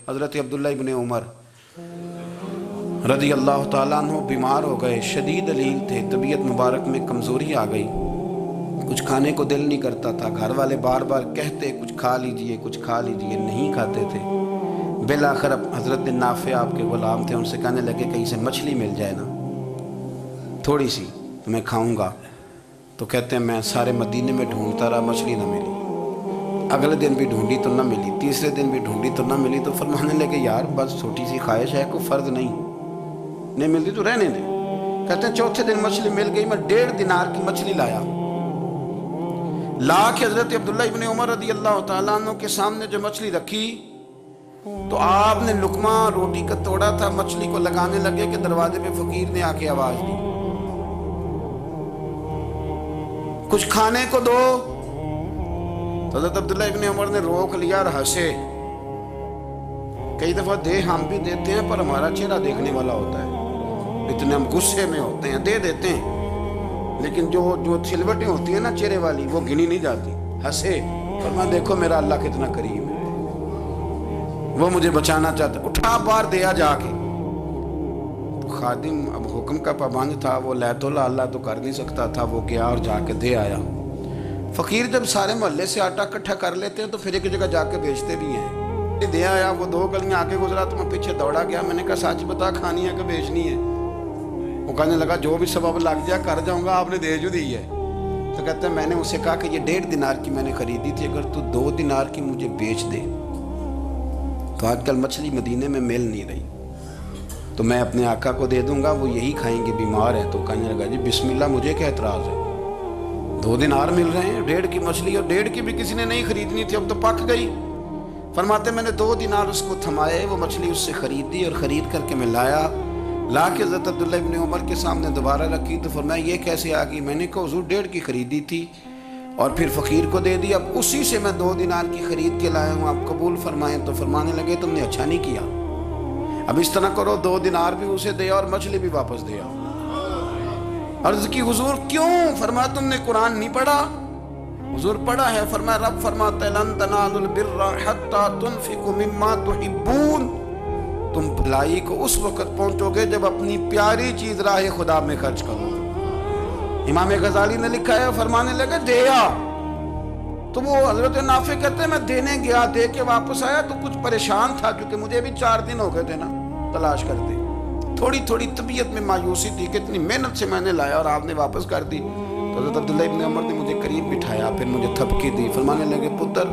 حضرت عبداللہ ابن عمر رضی اللہ تعالیٰ عنہ بیمار ہو گئے، شدید علیل تھے، طبیعت مبارک میں کمزوری آ گئی، کچھ کھانے کو دل نہیں کرتا تھا، گھر والے بار بار کہتے کچھ کھا لیجئے کچھ کھا لیجئے، نہیں کھاتے تھے۔ بالآخر حضرت نافع آپ کے غلام تھے، ان سے کہنے لگے کہیں سے مچھلی مل جائے نا تھوڑی سی تو میں کھاؤں گا۔ تو کہتے ہیں میں سارے مدینے میں ڈھونڈتا رہا، مچھلی نہ ملی، اگلے دن بھی ڈھونڈی تو نہ ملی، تیسرے دن بھی ڈھونڈی تو نہ ملی، تو فرمانے لگے یار بس چھوٹی سی خواہش ہے، کوئی فرض نہیں ملتی تو رہنے دے۔ کہتے ہیں چوتھے دن مچھلی مل گئی، میں 1.5 دینار کی مچھلی لا کے حضرت عبداللہ ابن عمر رضی اللہ تعالیٰ عنہ کے سامنے جو مچھلی رکھی تو آپ نے لقمہ روٹی کا توڑا تھا، مچھلی کو لگانے لگے کہ دروازے پہ فقیر نے آ کے آواز دی کچھ کھانے کو دو۔ تو حضرت عبداللہ ابن عمر نے روک لیا اور ہنسے۔ کئی دفعہ دے ہم بھی دیتے ہیں پر ہمارا چہرہ دیکھنے والا ہوتا ہے، اتنے ہم غصے میں ہوتے ہیں، دے دیتے ہیں، لیکن جو سلوٹیں ہوتی ہیں نا چہرے والی وہ گنی نہیں جاتی۔ ہنسے، فرمایا دیکھو میرا اللہ کتنا کریم ہے، وہ مجھے بچانا چاہتا ہے، اٹھا بار دیا جا کے۔ تو خادم اب حکم کا پابند تھا، وہ لیت اللہ تو کر نہیں سکتا تھا، وہ گیا اور جا کے دے آیا۔ فقیر جب سارے محلے سے آٹا اکٹھا کر لیتے ہیں تو پھر ایک جگہ جا کے بیچتے بھی ہیں۔ دے آیا، وہ 2 گلیاں آگے گزرا تو میں پیچھے دوڑا گیا، میں نے کہا سچ بتا کھانی ہے کہ بیچنی ہے؟ وہ کہنے لگا جو بھی سبب لگ جائے کر جاؤں گا، آپ نے دے جو دی ہے۔ تو کہتے ہیں میں نے اسے کہا کہ یہ 1.5 دینار کی میں نے خریدی تھی، اگر تو 2 دینار کی مجھے بیچ دے تو آج کل مچھلی مدینے میں مل نہیں رہی، تو میں اپنے آقا کو دے دوں گا، وہ یہی کھائیں گے، بیمار ہے۔ تو کہنے لگا جی بسم اللہ، مجھے کیا اعتراض ہے، 2 دینار مل رہے ہیں، 1.5 کی مچھلی، اور 1.5 کی بھی کسی نے نہیں خریدنی تھی، اب تو پک گئی۔ فرماتے میں نے 2 دینار اس کو تھمائے، وہ مچھلی اس سے خریدی اور خرید کر کے میں لا کے حضرت عبداللہ ابن عمر کے سامنے دوبارہ رکھی۔ تو فرمایا یہ کیسے آ گئی؟ میں نے کہا حضور 1.5 کی خریدی تھی اور پھر فقیر کو دے دی، اب اسی سے میں 2 دینار کی خرید کے لایا ہوں، آپ قبول فرمائیں۔ تو فرمانے لگے تم نے اچھا نہیں کیا، اب اس طرح کرو 2 دینار بھی اسے دیا اور مچھلی بھی واپس دیا۔ عرض کی حضور کیوں؟ فرمایا تم نے قرآن نہیں پڑھا؟ حضور پڑھا ہے۔ فرمایا رب فرماتا ہے لن تنالوا البر حتی تنفقوا مما تحبون، تم بھلائی کو اس وقت پہنچو گے جب اپنی پیاری چیز راہ خدا میں خرچ کرو گے۔ امام غزالی نے لکھا ہے، فرمانے لگے دیا تو وہ حضرت نافع کہتے ہیں میں دینے گیا، دے کے واپس آیا تو کچھ پریشان تھا کیونکہ مجھے بھی 4 دن ہو گئے تھے نا تلاش کرتے، تھوڑی طبیعت میں مایوسی تھی کہ اتنی محنت سے میں نے لایا اور آپ نے واپس کر دی۔ تو حضرت عبداللہ ابن عمر نے مجھے قریب بٹھایا، پھر مجھے تھپکی دی، فرمانے لگے پتر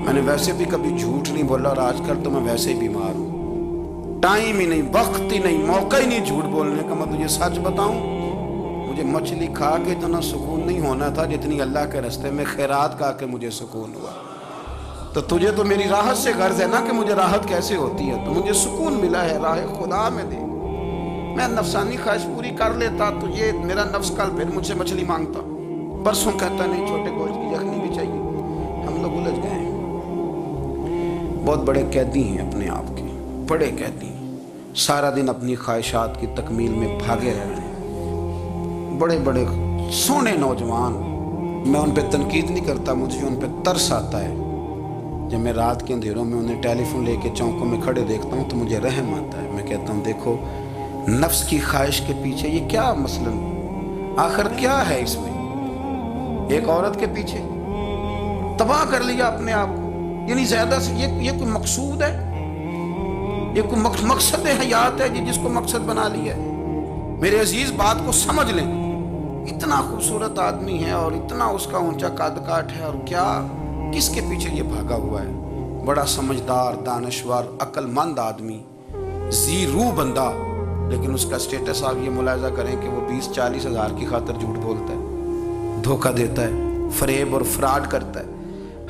میں نے ویسے بھی کبھی جھوٹ نہیں بولا اور آج کل تو میں ویسے ہی بیمار ہوں، ٹائم ہی نہیں، وقت ہی نہیں، موقع ہی نہیں جھوٹ بولنے کا۔ میں تجھے سچ بتاؤں، مجھے مچھلی کھا کے اتنا سکون نہیں ہونا تھا جتنی اللہ کے راستے میں خیرات کھا کے مجھے سکون ہوا۔ تو تجھے تو میری راحت سے غرض ہے نا کہ مجھے راحت کیسے ہوتی ہے، تو مجھے سکون ملا ہے راہ خدا میں دے، میں نفسانی خواہش پوری کر لیتا تو یہ میرا نفس کل پھر مجھ سے مچھلی مانگتا، پرسوں کہتا نہیں چھوٹے گوشت کی یخنی بھی چاہیے۔ ہم لوگ الجھ گئے ہیں، بہت بڑے قیدی ہیں اپنے آپ کے، بڑے قیدی ہیں، سارا دن اپنی خواہشات کی تکمیل میں بھاگے رہ رہے ہیں، بڑے بڑے سونے نوجوان۔ میں ان پہ تنقید نہیں کرتا، مجھے ان پہ ترس آتا ہے، جب میں رات کے اندھیروں میں انہیں ٹیلی فون لے کے چوکوں میں کھڑے دیکھتا ہوں تو مجھے رحم آتا ہے۔ میں کہتا ہوں دیکھو نفس کی خواہش کے پیچھے یہ کیا مثلا آخر کیا ہے اس میں، ایک عورت کے پیچھے تباہ کر لیا اپنے آپ کو، یعنی زیادہ سے یہ کوئی مقصود ہے، یہ کوئی مقصد حیات ہے جس کو مقصد بنا لیا ہے؟ میرے عزیز بات کو سمجھ لیں، اتنا خوبصورت آدمی ہے اور اتنا اس کا اونچا قد کاٹ ہے، اور کیا کس کے پیچھے یہ بھاگا ہوا ہے؟ بڑا سمجھدار، دانشور، عقل مند آدمی، ذی روح بندہ، لیکن اس کا سٹیٹس آپ یہ ملاحظہ کریں کہ وہ 20-40 ہزار کی خاطر جھوٹ بولتا ہے، دھوکہ دیتا ہے، فریب اور فراڈ کرتا ہے۔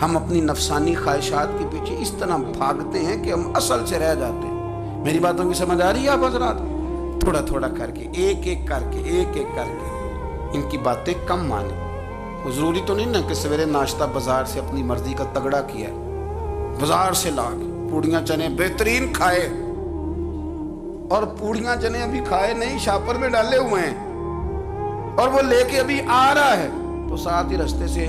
ہم اپنی نفسانی خواہشات کے پیچھے اس طرح بھاگتے ہیں کہ ہم اصل سے رہ جاتے ہیں۔ میری باتوں کی سمجھ آ رہی ہے آپ حضرات؟ تھوڑا تھوڑا کر کے، ایک ایک کر کے ان کی باتیں کم مانیں۔ ضروری تو نہیں نا کہ سویرے ناشتہ بازار سے اپنی مرضی کا تگڑا کیا ہے، بازار سے لا کے پوڑیاں چنے بہترین کھائے، اور پوڑیاں چنے ابھی کھائے نہیں، شاپر میں ڈالے ہوئے ہیں، اور وہ لے کے ابھی آ رہا ہے تو ساتھ ہی رستے سے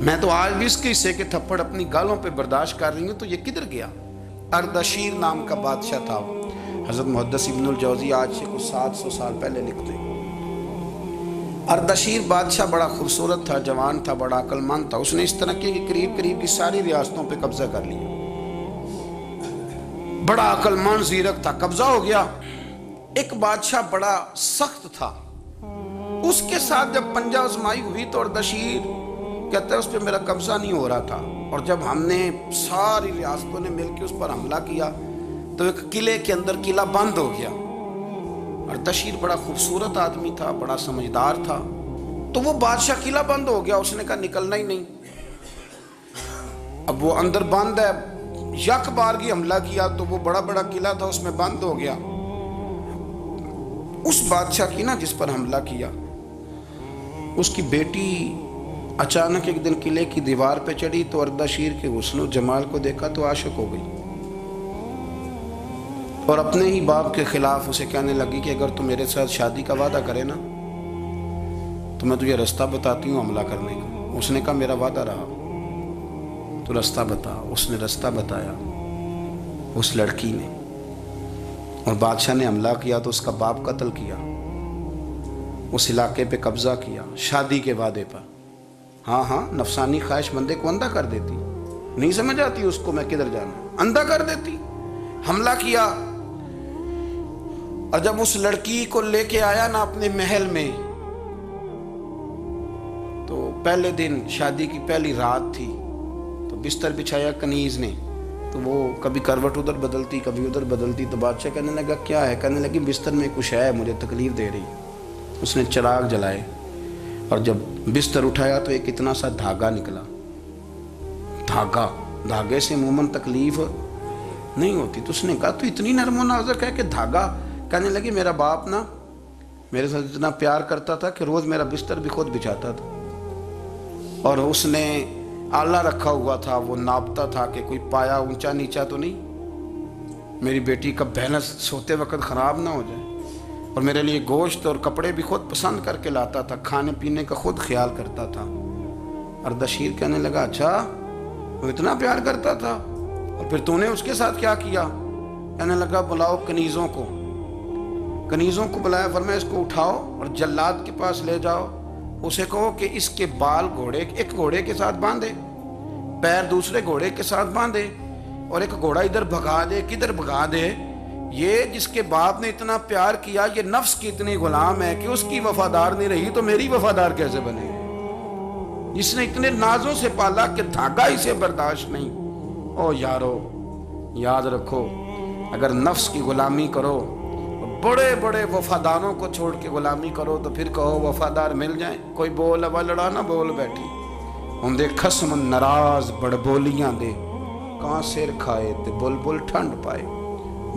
میں تو آج بھی اس کے حصے کے تھپڑ اپنی گالوں پہ برداشت کر رہی ہوں، تو یہ کدھر گیا؟ اردشیر نام کا بادشاہ تھا، حضرت محدث ابن الجوزی آج سے کچھ 700 سال پہلے لکھتے ہیں۔ اردشیر بادشاہ بڑا خوبصورت تھا، جوان تھا، بڑا عقل مند تھا۔ اس نے اس طرح کی قریب قریب کی ساری ریاستوں پہ قبضہ کر لیا۔ بڑا عقل مند زیرک تھا، قبضہ ہو گیا۔ ایک بادشاہ بڑا سخت تھا، اس کے ساتھ جب پنجہ آزمائی ہوئی تو اردشیر کہتا ہے اس پہ میرا قبضہ نہیں ہو رہا تھا، اور جب ہم نے ساری ریاستوں نے مل کے اس پر حملہ کیا تو ایک قلعے کے اندر قلعہ بند ہو گیا۔ اردشیر بڑا خوبصورت آدمی تھا، بڑا سمجھدار تھا، تو وہ بادشاہ قلعہ بند ہو گیا، اس نے کہا نکلنا ہی نہیں۔ اب وہ اندر بند ہے، یک بارگی حملہ کیا تو وہ بڑا بڑا قلعہ تھا اس میں بند ہو گیا۔ اس بادشاہ کی نا جس پر حملہ کیا، اس کی بیٹی اچانک ایک دن قلعے کی دیوار پہ چڑھی تو اردشیر کے حسن و جمال کو دیکھا تو عاشق ہو گئی، اور اپنے ہی باپ کے خلاف اسے کہنے لگی کہ اگر تو میرے ساتھ شادی کا وعدہ کرے نا تو میں تجھے رستہ بتاتی ہوں حملہ کرنے کا۔ اس نے کہا میرا وعدہ رہا، تو رستہ بتا۔ اس نے رستہ بتایا اس لڑکی نے، اور بادشاہ نے حملہ کیا تو اس کا باپ قتل کیا، اس علاقے پہ قبضہ کیا شادی کے وعدے پر۔ ہاں نفسانی خواہش بندے کو اندھا کر دیتی، نہیں سمجھ آتی اس کو میں کدھر جانا، اندھا کر دیتی۔ حملہ کیا، اور جب اس لڑکی کو لے کے آیا نا اپنے محل میں، تو پہلے دن شادی کی پہلی رات تھی، تو بستر بچھایا کنیز نے، تو وہ کبھی کروٹ ادھر بدلتی کبھی ادھر بدلتی، تو بادشاہ کہنے لگا کیا ہے؟ کہنے لگی بستر میں کچھ ہے، مجھے تکلیف دے رہی۔ اس نے چراغ جلائے اور جب بستر اٹھایا تو ایک اتنا سا دھاگا نکلا۔ دھاگے سے عموماً تکلیف نہیں ہوتی، تو اس نے کہا تو اتنی نرم و نازک ہے کہ دھاگا؟ کہنے لگی میرا باپ نا میرے ساتھ اتنا پیار کرتا تھا کہ روز میرا بستر بھی خود بچھاتا تھا، اور اس نے آلہ رکھا ہوا تھا، وہ ناپتا تھا کہ کوئی پایا اونچا نیچا تو نہیں، میری بیٹی کا بیلنس سوتے وقت خراب نہ ہو جائے، اور میرے لیے گوشت اور کپڑے بھی خود پسند کر کے لاتا تھا، کھانے پینے کا خود خیال کرتا تھا۔ اردشیر کہنے لگا اچھا وہ اتنا پیار کرتا تھا، اور پھر تو نے اس کے ساتھ کیا کیا؟ کہنے لگا بلاؤ کنیزوں کو بلایا، فرمایا اس کو اٹھاؤ اور جلاد کے پاس لے جاؤ، اسے کہو کہ اس کے بال ایک گھوڑے کے ساتھ باندھے، پیر دوسرے گھوڑے کے ساتھ باندھے، اور ایک گھوڑا ادھر بھگا دے کدھر بھگا دے۔ یہ جس کے باپ نے اتنا پیار کیا، یہ نفس کی اتنی غلام ہے کہ اس کی وفادار نہیں رہی تو میری وفادار کیسے بنے گی؟ جس نے اتنے نازوں سے پالا کہ دھاگا اسے برداشت نہیں۔ او یارو یاد رکھو، اگر نفس کی غلامی کرو، بڑے بڑے وفاداروں کو چھوڑ کے غلامی کرو تو پھر کہو وفادار مل جائیں۔ کوئی بول ابا لڑا نہ بول بیٹھی ہوں دے خصم ناراض بڑ بولیاں دے، کہاں سر کھائے تے بلبل ٹھنڈ پائے،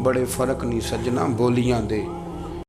بڑے فرق نہیں سجنا بولیاں دے۔